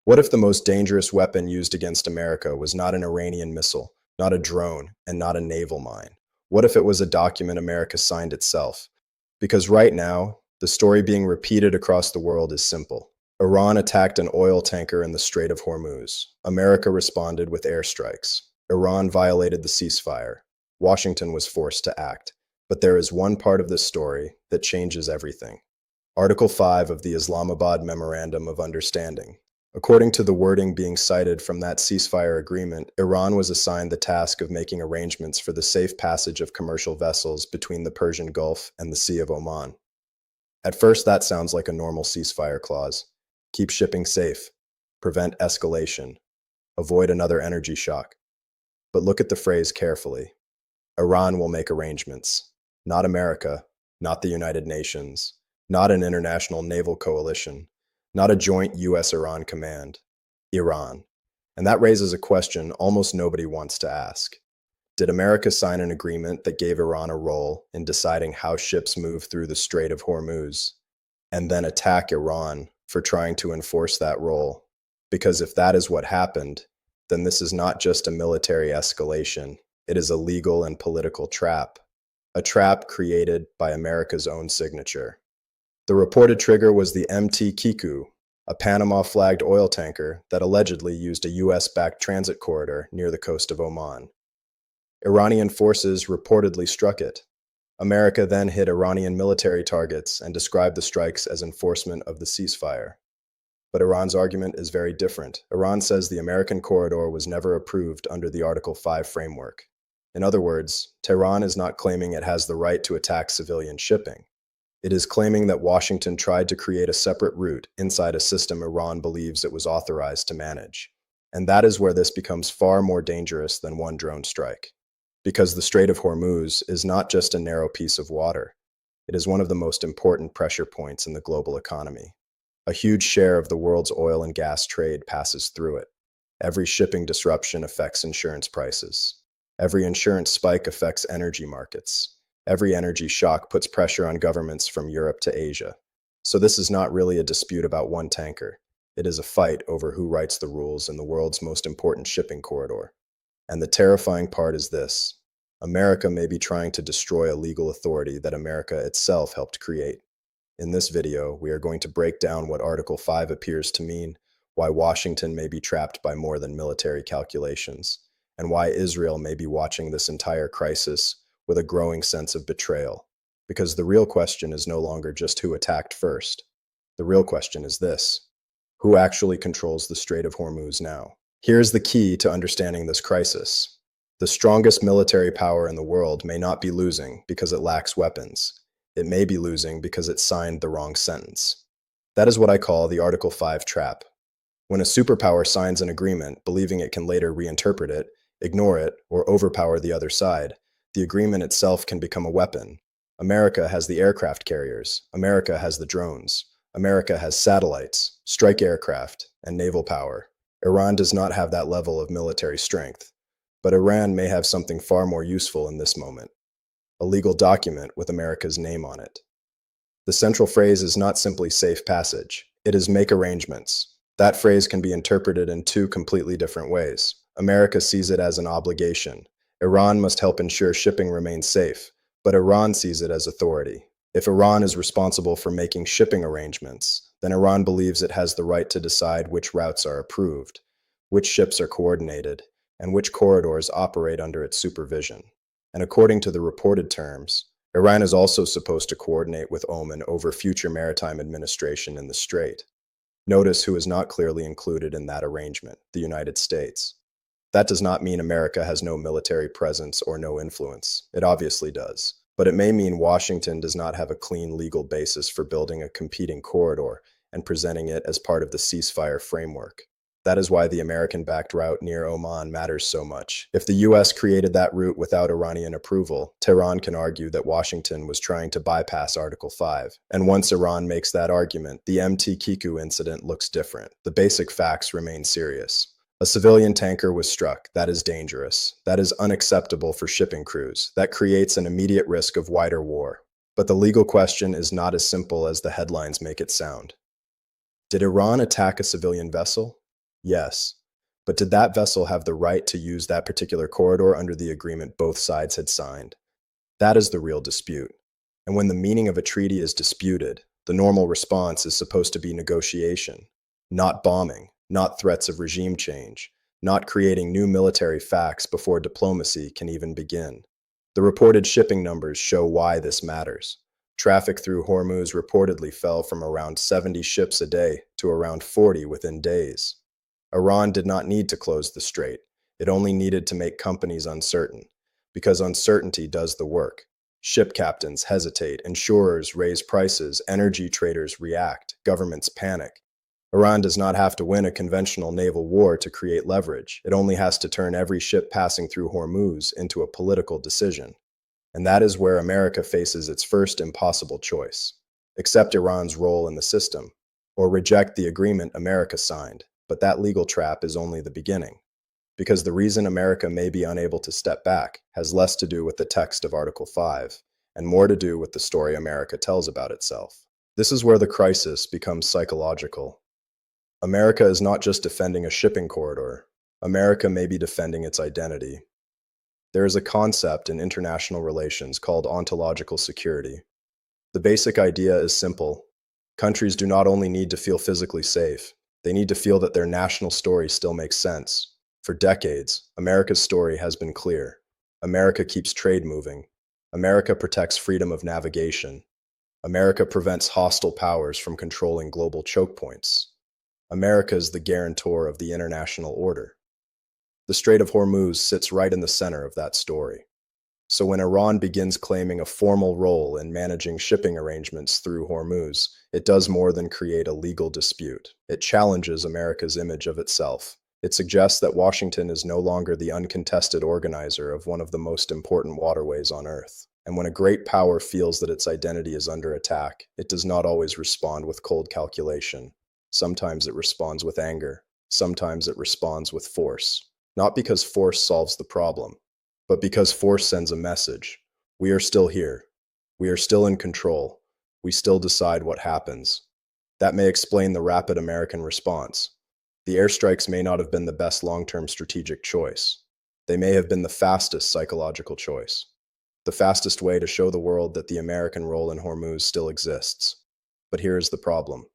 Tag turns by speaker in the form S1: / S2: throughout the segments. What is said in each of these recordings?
S1: What if the most dangerous weapon used against America was not an Iranian missile, not a drone, and not a naval mine? What if it was a document America signed itself? Because right now, the story being repeated across the world is simple. Iran attacked an oil tanker in the Strait of Hormuz. America responded with airstrikes. Iran violated the ceasefire. Washington was forced to act. But there is one part of this story that changes everything. Article 5 of the Islamabad Memorandum of Understanding. According to the wording being cited from that ceasefire agreement, Iran was assigned the task of making arrangements for the safe passage of commercial vessels between the Persian Gulf and the Sea of Oman. At first, that sounds like a normal ceasefire clause. Keep shipping safe, prevent escalation, avoid another energy shock. But look at the phrase carefully. Iran will make arrangements. Not America, not the United Nations, not an international naval coalition, not a joint US-Iran command. Iran. And that raises a question almost nobody wants to ask. Did America sign an agreement that gave Iran a role in deciding how ships move through the Strait of Hormuz, and then attack Iran for trying to enforce that role? Because if that is what happened, then this is not just a military escalation, it is a legal and political trap. A trap created by America's own signature. The reported trigger was the MT Kiku, a Panama-flagged oil tanker that allegedly used a US-backed transit corridor near the coast of Oman. Iranian forces reportedly struck it. America then hit Iranian military targets and described the strikes as enforcement of the ceasefire. But Iran's argument is very different. Iran says the American corridor was never approved under the Article 5 framework. In other words, Tehran is not claiming it has the right to attack civilian shipping. It is claiming that Washington tried to create a separate route inside a system Iran believes it was authorized to manage. And that is where this becomes far more dangerous than one drone strike. Because the Strait of Hormuz is not just a narrow piece of water. It is one of the most important pressure points in the global economy. A huge share of the world's oil and gas trade passes through it. Every shipping disruption affects insurance prices. Every insurance spike affects energy markets. Every energy shock puts pressure on governments from Europe to Asia. So this is not really a dispute about one tanker. It is a fight over who writes the rules in the world's most important shipping corridor. And the terrifying part is this. America may be trying to destroy a legal authority that America itself helped create. In this video, we are going to break down what Article 5 appears to mean, why Washington may be trapped by more than military calculations, and why Israel may be watching this entire crisis with a growing sense of betrayal. Because the real question is no longer just who attacked first. The real question is this: who actually controls the Strait of Hormuz now? Here's the key to understanding this crisis. The strongest military power in the world may not be losing because it lacks weapons. It may be losing because it signed the wrong sentence. That is what I call the Article 5 trap. When a superpower signs an agreement, believing it can later reinterpret it, ignore it, or overpower the other side, the agreement itself can become a weapon. America has the aircraft carriers. America has the drones. America has satellites, strike aircraft, and naval power. Iran does not have that level of military strength. But Iran may have something far more useful in this moment: a legal document with America's name on it. The central phrase is not simply safe passage. It is make arrangements. That phrase can be interpreted in two completely different ways. America sees it as an obligation. Iran must help ensure shipping remains safe, but Iran sees it as authority. If Iran is responsible for making shipping arrangements, then Iran believes it has the right to decide which routes are approved, which ships are coordinated, and which corridors operate under its supervision. And according to the reported terms, Iran is also supposed to coordinate with Oman over future maritime administration in the strait. Notice who is not clearly included in that arrangement: the United States. That does not mean America has no military presence or no influence. It obviously does. But it may mean Washington does not have a clean legal basis for building a competing corridor and presenting it as part of the ceasefire framework. That is why the American-backed route near Oman matters so much. If the US created that route without Iranian approval, Tehran can argue that Washington was trying to bypass Article 5. And once Iran makes that argument, the MT Kiku incident looks different. The basic facts remain serious. A civilian tanker was struck. That is dangerous. That is unacceptable for shipping crews. That creates an immediate risk of wider war. But the legal question is not as simple as the headlines make it sound. Did Iran attack a civilian vessel? Yes. But did that vessel have the right to use that particular corridor under the agreement both sides had signed? That is the real dispute. And when the meaning of a treaty is disputed, the normal response is supposed to be negotiation, not bombing, not threats of regime change, not creating new military facts before diplomacy can even begin. The reported shipping numbers show why this matters. Traffic through Hormuz reportedly fell from around 70 ships a day to around 40 within days. Iran did not need to close the strait. It only needed to make companies uncertain, because uncertainty does the work. Ship captains hesitate, insurers raise prices, energy traders react, governments panic. Iran does not have to win a conventional naval war to create leverage. It only has to turn every ship passing through Hormuz into a political decision. And that is where America faces its first impossible choice: accept Iran's role in the system, or reject the agreement America signed. But that legal trap is only the beginning, because the reason America may be unable to step back has less to do with the text of Article 5 and more to do with the story America tells about itself. This is where the crisis becomes psychological. America is not just defending a shipping corridor. America may be defending its identity. There is a concept in international relations called ontological security. The basic idea is simple. Countries do not only need to feel physically safe, they need to feel that their national story still makes sense. For decades, America's story has been clear. America keeps trade moving. America protects freedom of navigation. America prevents hostile powers from controlling global choke points. America is the guarantor of the international order. The Strait of Hormuz sits right in the center of that story. So when Iran begins claiming a formal role in managing shipping arrangements through Hormuz, it does more than create a legal dispute. It challenges America's image of itself. It suggests that Washington is no longer the uncontested organizer of one of the most important waterways on Earth. And when a great power feels that its identity is under attack, it does not always respond with cold calculation. Sometimes it responds with anger. Sometimes it responds with force. Not because force solves the problem, but because force sends a message. We are still here. We are still in control. We still decide what happens. That may explain the rapid American response. The airstrikes may not have been the best long-term strategic choice. They may have been the fastest psychological choice. The fastest way to show the world that the American role in Hormuz still exists. But here is the problem.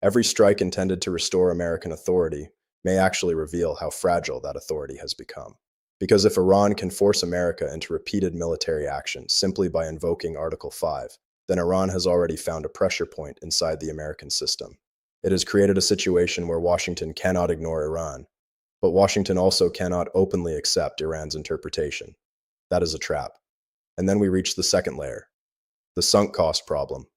S1: Every strike intended to restore American authority may actually reveal how fragile that authority has become. Because if Iran can force America into repeated military action simply by invoking Article 5, then Iran has already found a pressure point inside the American system. It has created a situation where Washington cannot ignore Iran, but Washington also cannot openly accept Iran's interpretation. That is a trap. And then we reach the second layer, the sunk cost problem.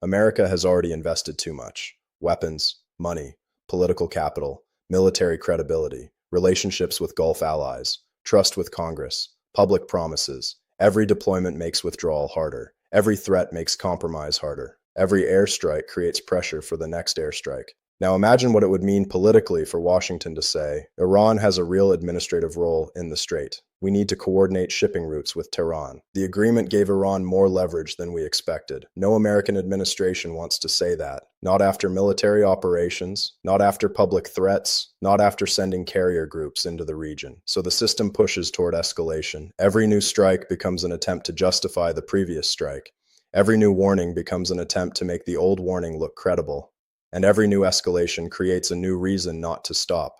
S1: America has already invested too much: weapons, money, political capital, military credibility, relationships with Gulf allies, trust with Congress, public promises. Every deployment makes withdrawal harder. Every threat makes compromise harder. Every airstrike creates pressure for the next airstrike. Now imagine what it would mean politically for Washington to say, Iran has a real administrative role in the strait. We need to coordinate shipping routes with Tehran. The agreement gave Iran more leverage than we expected. No American administration wants to say that. Not after military operations, not after public threats, not after sending carrier groups into the region. So the system pushes toward escalation. Every new strike becomes an attempt to justify the previous strike. Every new warning becomes an attempt to make the old warning look credible. And every new escalation creates a new reason not to stop.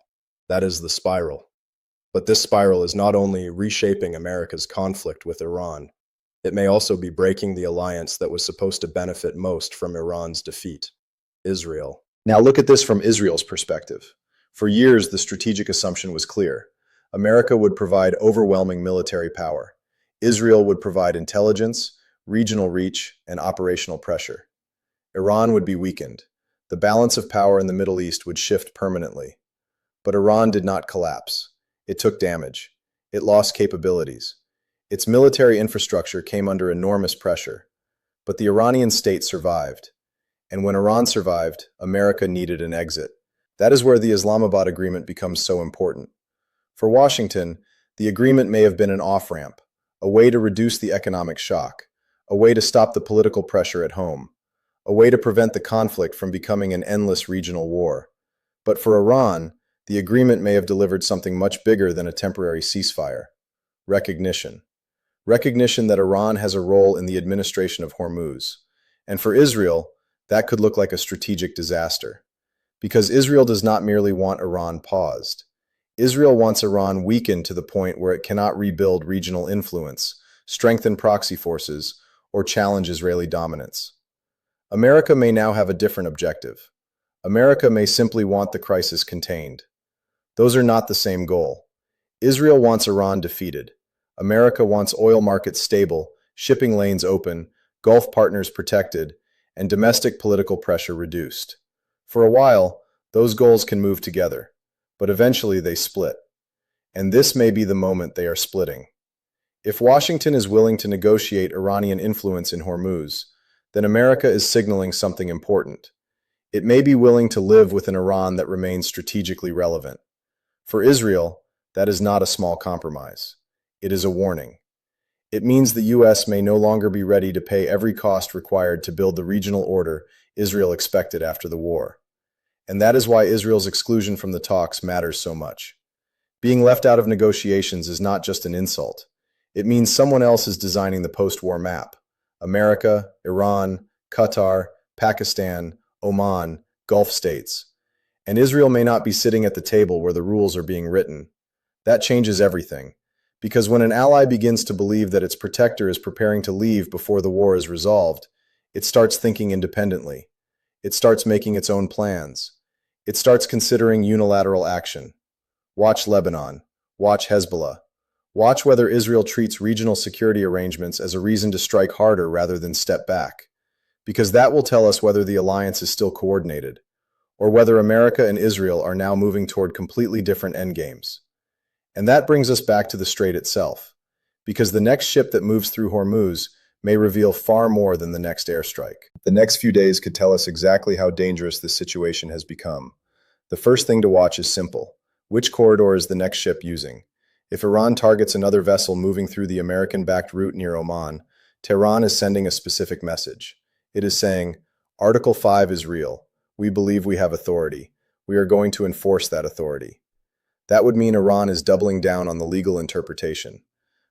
S1: That is the spiral. But this spiral is not only reshaping America's conflict with Iran, it may also be breaking the alliance that was supposed to benefit most from Iran's defeat: Israel.
S2: Now look at this from Israel's perspective. For years, the strategic assumption was clear. America would provide overwhelming military power. Israel would provide intelligence, regional reach, and operational pressure. Iran would be weakened. The balance of power in the Middle East would shift permanently. But Iran did not collapse. It took damage. It lost capabilities. Its military infrastructure came under enormous pressure. But the Iranian state survived. And when Iran survived, America needed an exit. That is where the Islamabad Agreement becomes so important. For Washington, the agreement may have been an off-ramp, a way to reduce the economic shock, a way to stop the political pressure at home, a way to prevent the conflict from becoming an endless regional war. But for Iran, The agreement may have delivered something much bigger than a temporary ceasefire. Recognition. Recognition that Iran has a role in the administration of Hormuz. And for Israel, that could look like a strategic disaster. Because Israel does not merely want Iran paused. Israel wants Iran weakened to the point where it cannot rebuild regional influence, strengthen proxy forces, or challenge Israeli dominance. America may now have a different objective. America may simply want the crisis contained. Those are not the same goal. Israel wants Iran defeated. America wants oil markets stable, shipping lanes open, Gulf partners protected, and domestic political pressure reduced. For a while, those goals can move together, but eventually they split. And this may be the moment they are splitting. If Washington is willing to negotiate Iranian influence in Hormuz, then America is signaling something important. It may be willing to live with an Iran that remains strategically relevant. For Israel, that is not a small compromise. It is a warning. It means the U.S. may no longer be ready to pay every cost required to build the regional order Israel expected after the war. And that is why Israel's exclusion from the talks matters so much. Being left out of negotiations is not just an insult. It means someone else is designing the post-war map. America, Iran, Qatar, Pakistan, Oman, Gulf states. And Israel may not be sitting at the table where the rules are being written. That changes everything. Because when an ally begins to believe that its protector is preparing to leave before the war is resolved, it starts thinking independently. It starts making its own plans. It starts considering unilateral action. Watch Lebanon. Watch Hezbollah. Watch whether Israel treats regional security arrangements as a reason to strike harder rather than step back. Because that will tell us whether the alliance is still coordinated, or whether America and Israel are now moving toward completely different endgames. And that brings us back to the strait itself, because the next ship that moves through Hormuz may reveal far more than the next airstrike. The next few days could tell us exactly how dangerous this situation has become. The first thing to watch is simple. Which corridor is the next ship using? If Iran targets another vessel moving through the American-backed route near Oman, Tehran is sending a specific message. It is saying, Article 5 is real. We believe we have authority. We are going to enforce that authority. That would mean Iran is doubling down on the legal interpretation.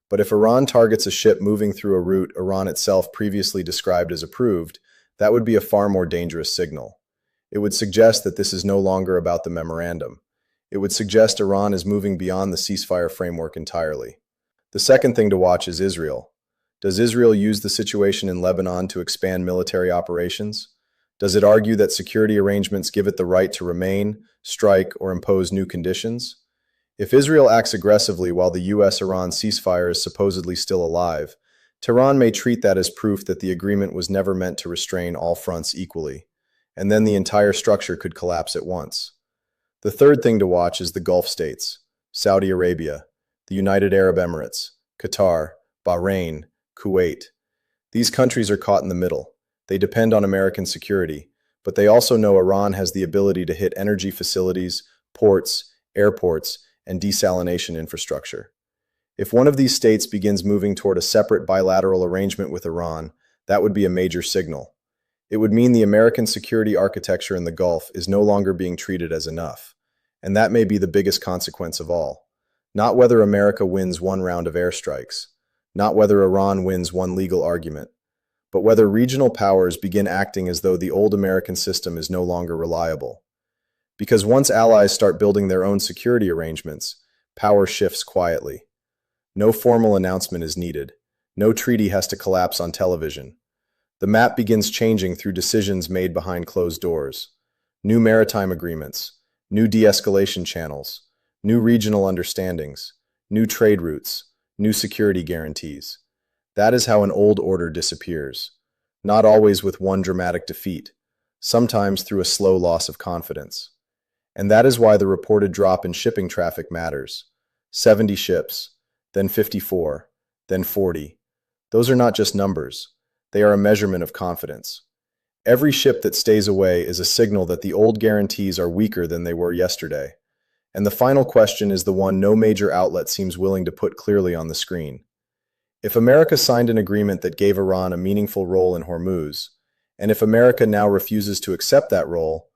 S2: But if Iran targets a ship moving through a route Iran itself previously described as approved, that would be a far more dangerous signal. It would suggest that this is no longer about the memorandum. It would suggest Iran is moving beyond the ceasefire framework entirely. The second thing to watch is Israel. Does Israel use the situation in Lebanon to expand military operations? Does it argue that security arrangements give it the right to remain, strike, or impose new conditions? If Israel acts aggressively while the U.S.-Iran ceasefire is supposedly still alive, Tehran may treat that as proof that the agreement was never meant to restrain all fronts equally, and then the entire structure could collapse at once. The third thing to watch is the Gulf states, Saudi Arabia, the United Arab Emirates, Qatar, Bahrain, Kuwait. These countries are caught in the middle. They depend on American security, but they also know Iran has the ability to hit energy facilities, ports, airports, and desalination infrastructure. If one of these states begins moving toward a separate bilateral arrangement with Iran, that would be a major signal. It would mean the American security architecture in the Gulf is no longer being treated as enough. And that may be the biggest consequence of all. Not whether America wins one round of airstrikes, not whether Iran wins one legal argument, but whether regional powers begin acting as though the old American system is no longer reliable. Because once allies start building their own security arrangements, power shifts quietly. No formal announcement is needed. No treaty has to collapse on television. The map begins changing through decisions made behind closed doors. New maritime agreements, new de-escalation channels, new regional understandings, new trade routes, new security guarantees. That is how an old order disappears. Not always with one dramatic defeat, sometimes through a slow loss of confidence. And that is why the reported drop in shipping traffic matters. 70 ships, then 54, then 40. Those are not just numbers. They are a measurement of confidence. Every ship that stays away is a signal that the old guarantees are weaker than they were yesterday. And the final question is the one no major outlet seems willing to put clearly on the screen. If America signed an agreement that gave Iran a meaningful role in Hormuz, and if America now refuses to accept that role,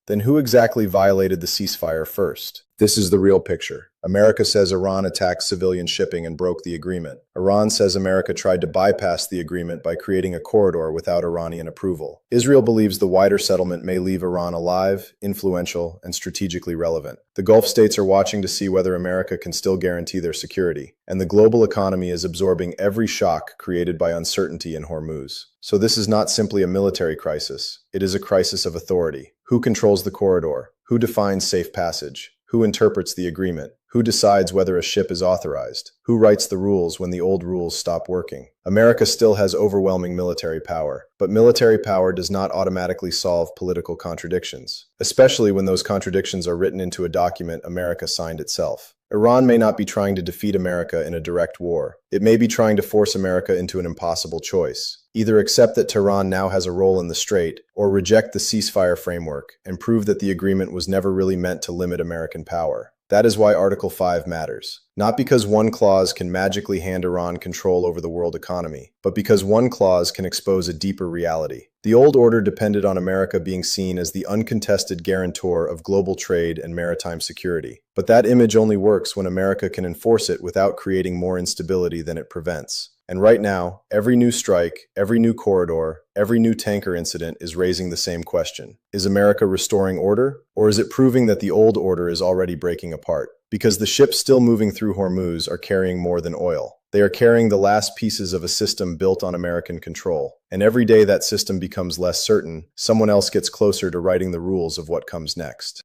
S2: Then who exactly violated the ceasefire first? This is the real picture. America says Iran attacked civilian shipping and broke the agreement. Iran says America tried to bypass the agreement by creating a corridor without Iranian approval. Israel believes the wider settlement may leave Iran alive, influential, and strategically relevant. The Gulf states are watching to see whether America can still guarantee their security, and the global economy is absorbing every shock created by uncertainty in Hormuz. So this is not simply a military crisis. It is a crisis of authority. Who controls the corridor? Who defines safe passage? Who interprets the agreement? Who decides whether a ship is authorized? Who writes the rules when the old rules stop working? America still has overwhelming military power, but military power does not automatically solve political contradictions, especially when those contradictions are written into a document America signed itself. Iran may not be trying to defeat America in a direct war. It may be trying to force America into an impossible choice. Either accept that Tehran now has a role in the strait, or reject the ceasefire framework and prove that the agreement was never really meant to limit American power. That is why Article 5 matters. Not because one clause can magically hand Iran control over the world economy, but because one clause can expose a deeper reality. The old order depended on America being seen as the uncontested guarantor of global trade and maritime security. But that image only works when America can enforce it without creating more instability than it prevents. And right now, every new strike, every new corridor, every new tanker incident is raising the same question. Is America restoring order? Or is it proving that the old order is already breaking apart? Because the ships still moving through Hormuz are carrying more than oil. They are carrying the last pieces of a system built on American control. And every day that system becomes less certain, someone else gets closer to writing the rules of what comes next.